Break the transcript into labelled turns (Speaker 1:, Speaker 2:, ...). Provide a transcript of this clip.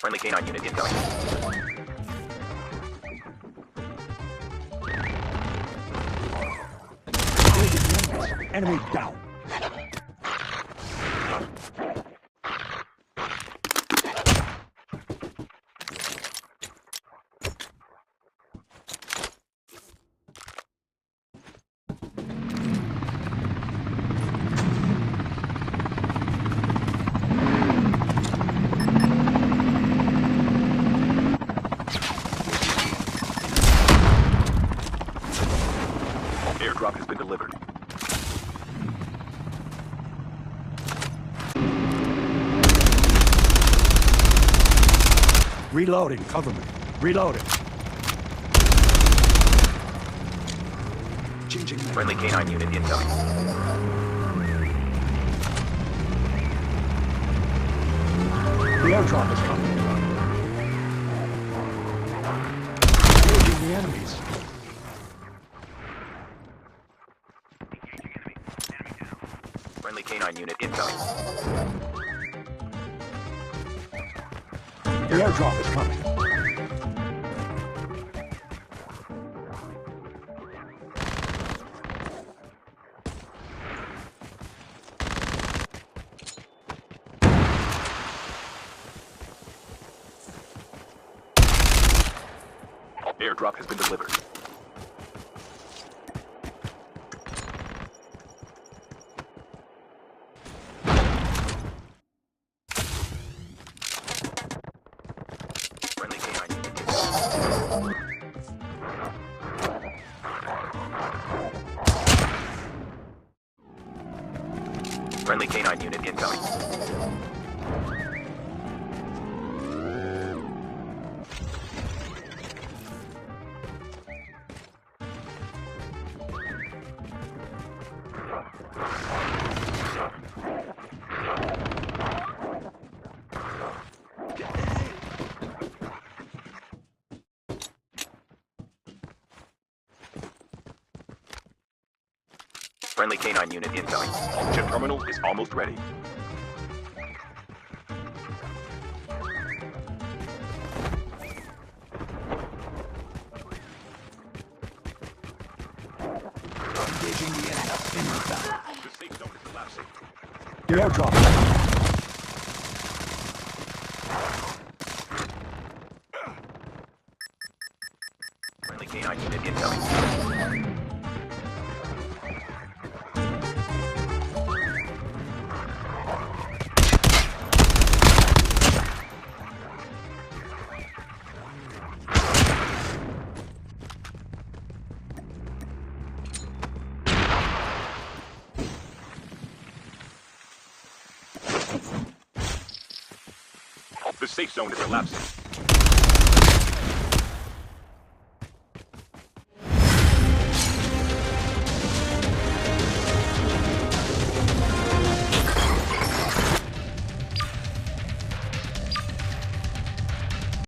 Speaker 1: Friendly canine unit incoming.
Speaker 2: Enemy down.
Speaker 1: Airdrop has been delivered.
Speaker 2: Reloading, cover me. Reloading. Changing mag.
Speaker 1: Friendly canine unit incoming.
Speaker 2: The airdrop is coming. Engaging the enemies.
Speaker 1: Friendly canine unit incoming.
Speaker 2: The airdrop is coming.
Speaker 1: Airdrop has been delivered. Friendly canine unit incoming. Friendly canine unit incoming. Friendly canine unit incoming. Chip terminal is almost ready.
Speaker 2: Engaging the enemy.
Speaker 1: The safe zone is collapsing.
Speaker 2: The airdrop is coming.
Speaker 1: Friendly canine unit incoming. The safe zone is collapsing.